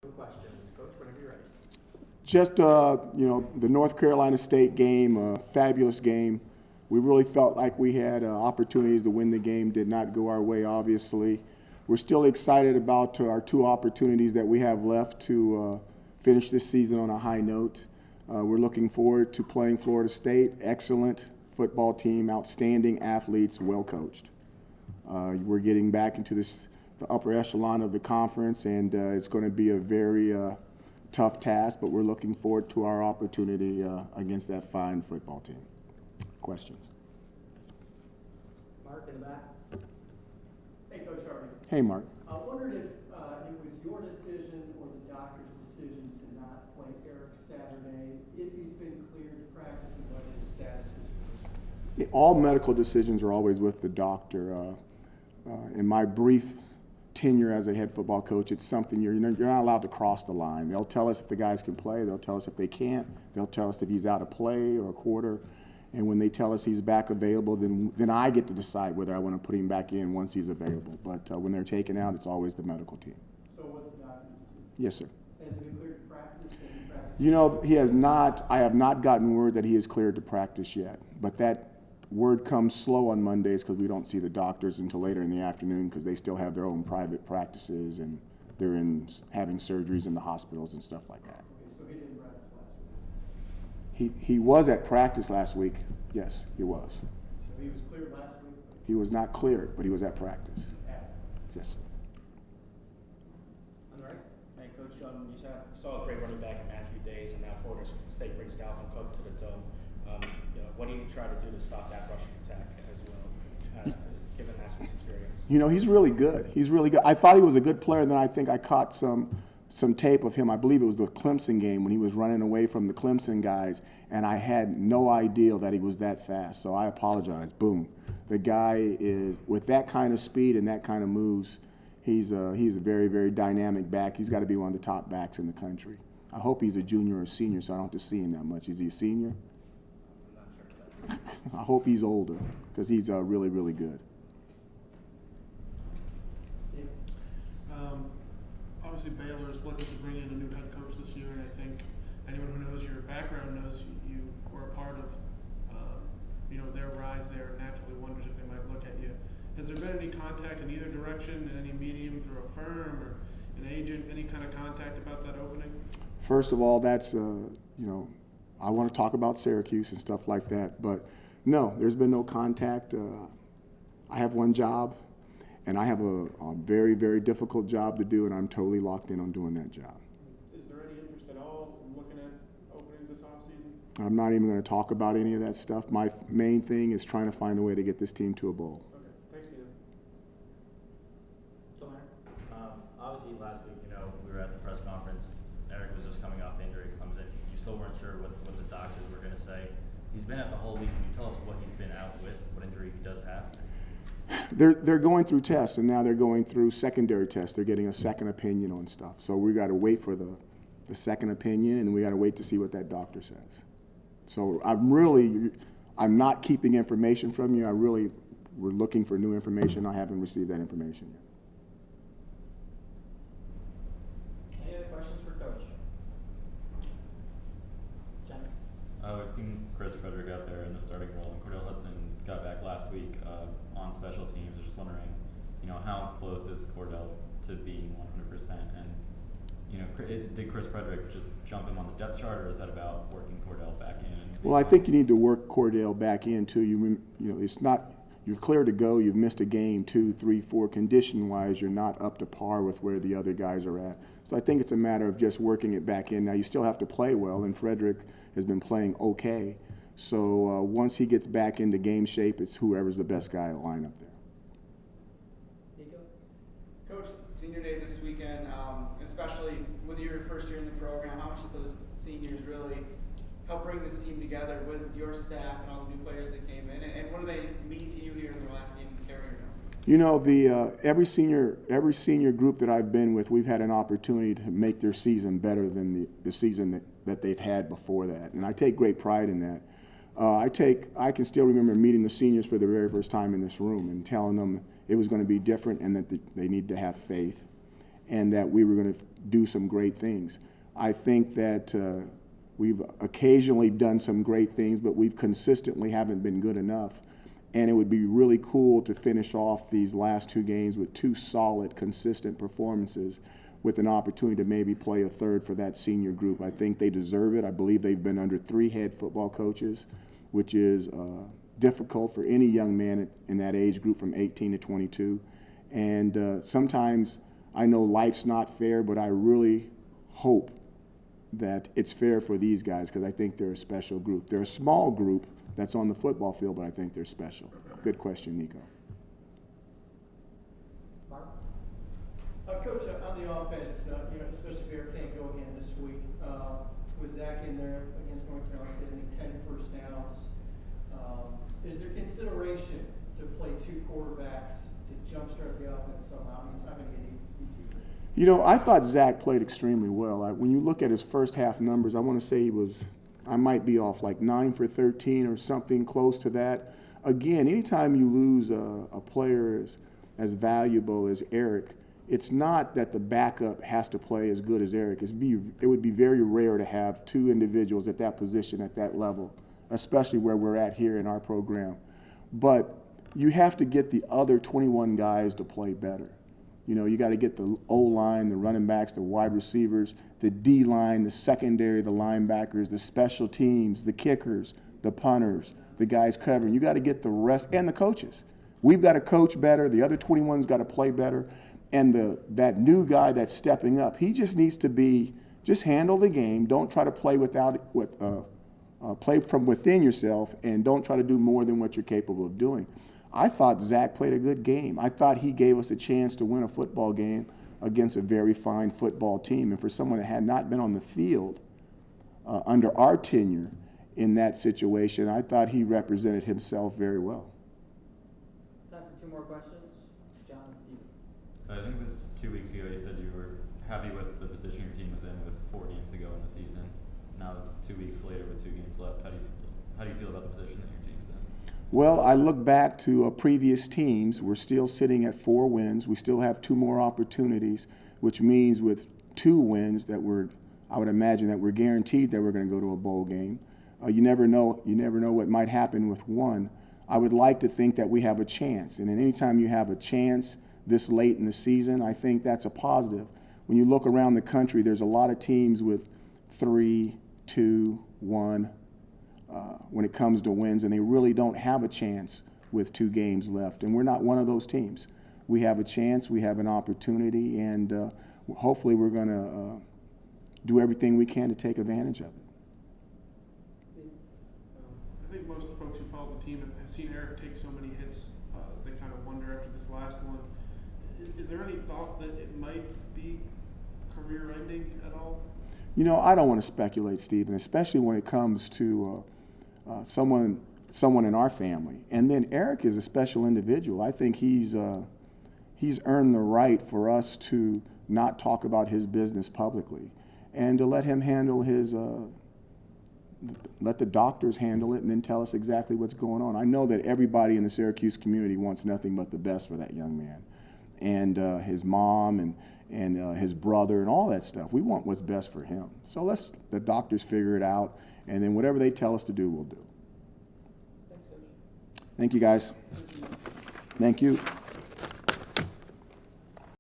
Question, Coach, whenever you're ready. Just, the North Carolina State game, a fabulous game. We really felt like we had opportunities to win the game. Did not go our way, obviously. We're still excited about our two opportunities that we have left to finish this season on a high note. We're looking forward to playing Florida State. Excellent football team, outstanding athletes, well coached. We're getting back into the upper echelon of the conference, and it's going to be a very tough task, but we're looking forward to our opportunity against that fine football team. Questions? Mark in the back. Hey, Coach Harvey. Hey, Mark. I wondered if it was your decision or the doctor's decision to not play Eric Saturday, if he's been cleared to practice and what his status is. All medical decisions are always with the doctor. In my brief tenure as a head football coach, it's something you're not allowed to cross the line. They'll tell us if the guys can play. They'll tell us if they can't. They'll tell us if he's out of play or a quarter. And when they tell us he's back available, then I get to decide whether I want to put him back in once he's available. But when they're taken out, it's always the medical team. So what's the doctor's decision? Yes, sir. Has he been cleared to practice? Has he practiced? You know, he has not. I have not gotten word that he is cleared to practice yet. But that word comes slow on Mondays because we don't see the doctors until later in the afternoon because they still have their own private practices and they're having surgeries in the hospitals and stuff like that. Okay, so he didn't practice last week. He was at practice last week. Yes, he was. So he was cleared last week? He was not cleared, but he was at practice. At. Yes. On the right. Hey, Coach, you saw a great running back in Matthew Days, and now Florida State brings Dalvin Cook to the dome. What do you try to do to stop that rushing attack as well, given last week's experience? You know, he's really good. He's really good. I thought he was a good player, and then I think I caught some tape of him. I believe it was the Clemson game when he was running away from the Clemson guys, and I had no idea that he was that fast. So I apologize. Boom. The guy is, with that kind of speed and that kind of moves, he's a very, very dynamic back. He's got to be one of the top backs in the country. I hope he's a junior or a senior, so I don't have to see him that much. Is he a senior? I hope he's older because he's really, really good. Obviously, Baylor is looking to bring in a new head coach this year, and I think anyone who knows your background knows you were a part of, their rise there. Naturally, wonders if they might look at you. Has there been any contact in either direction, in any medium through a firm or an agent, any kind of contact about that opening? First of all, that's I want to talk about Syracuse and stuff like that, but no, there's been no contact. I have one job, and I have a very, very difficult job to do, and I'm totally locked in on doing that job. Is there any interest at all in looking at openings this offseason? I'm not even going to talk about any of that stuff. My main thing is trying to find a way to get this team to a bowl. Okay, thanks, Dino. Still there? Obviously, last week, we were at the press conference. Eric was just coming off the injury. Comes in. You still weren't sure what the doctors were going to say. He's been out the whole week. Can you tell us what he's been out with, what injury he does have? They're going through tests, and now they're going through secondary tests. They're getting a second opinion on stuff. So we got to wait for the second opinion, and we got to wait to see what that doctor says. So I'm not keeping information from you. We're looking for new information. I haven't received that information yet. Any other questions for Coach? Jen? We've seen Chris Frederick out there in the starting role, and Cordell Hudson got back last week on special teams. I was just wondering, how close is Cordell to being 100%? And, did Chris Frederick just jump him on the depth chart, or is that about working Cordell back in? Well, I think you need to work Cordell back in too. It's not. You're clear to go. You've missed a game, 2, 3, 4. Condition-wise, you're not up to par with where the other guys are at. So I think it's a matter of just working it back in. Now, you still have to play well, and Frederick has been playing okay. So once he gets back into game shape, it's whoever's the best guy to line up there. Nico? Coach, senior day this weekend, especially with your first year in the program, how much did those seniors really help bring this team together with your staff and all the new players that came in? And what do they mean to you here in their last game in Carrier? Every senior group that I've been with, we've had an opportunity to make their season better than the season that they've had before that, and I take great pride in that. I can still remember meeting the seniors for the very first time in this room and telling them it was going to be different and that they need to have faith. and that we were going to do some great things. I think that we've occasionally done some great things, but we've consistently haven't been good enough. And it would be really cool to finish off these last 2 games with 2 solid, consistent performances with an opportunity to maybe play a third for that senior group. I think they deserve it. I believe they've been under 3 head football coaches, which is difficult for any young man in that age group from 18 to 22. And sometimes I know life's not fair, but I really hope that it's fair for these guys because I think they're a special group. They're a small group that's on the football field, but I think they're special. Good question, Nico. Mark? Coach, on the offense, especially if Eric can't go again this week, with Zach in there against North Carolina, getting 10 first downs, is there consideration to play 2 quarterbacks to jumpstart the offense somehow? I mean, it's not going to get easier. You know, I thought Zach played extremely well. When you look at his first half numbers, I want to say I might be off, like 9 for 13 or something close to that. Again, anytime you lose a player as valuable as Eric, it's not that the backup has to play as good as Eric. It would be very rare to have 2 individuals at that position at that level, especially where we're at here in our program. But you have to get the other 21 guys to play better. You know, you got to get the O-line, the running backs, the wide receivers, the D-line, the secondary, the linebackers, the special teams, the kickers, the punters, the guys covering. You got to get the rest, and the coaches. We've got to coach better. The other 21's got to play better. And that new guy that's stepping up, he just needs to just handle the game. Don't try to play play from within yourself, and don't try to do more than what you're capable of doing. I thought Zach played a good game. I thought he gave us a chance to win a football game against a very fine football team. And for someone that had not been on the field under our tenure in that situation, I thought he represented himself very well. Time for 2 more questions. John and Steve. I think it was 2 weeks ago you said you were happy with the position your team was in with 4 games to go in the season. Now 2 weeks later with 2 games left, how do you feel about the position that your team's in? Well, I look back to previous teams. We're still sitting at 4 wins. We still have 2 more opportunities, which means with 2 wins that I would imagine that we're guaranteed that we're going to go to a bowl game. You never know what might happen with 1. I would like to think that we have a chance. And anytime you have a chance this late in the season, I think that's a positive. When you look around the country, there's a lot of teams with 3, 2, 1. When it comes to wins, and they really don't have a chance with 2 games left. And we're not one of those teams. We have a chance, we have an opportunity, and hopefully we're going to do everything we can to take advantage of it. I think most folks who follow the team have seen Eric take so many hits, they kind of wonder after this last one. Is there any thought that it might be career-ending at all? You know, I don't want to speculate, Stephen, especially when it comes to someone in our family. And then Eric is a special individual. I think he's earned the right for us to not talk about his business publicly and to let him handle let the doctors handle it and then tell us exactly what's going on. I know that everybody in the Syracuse community wants nothing but the best for that young man and his mom and his brother and all that stuff. We want what's best for him. So let's the doctors figure it out, and then whatever they tell us to do, we'll do. Thanks, Coach. Thank you, guys. Thank you.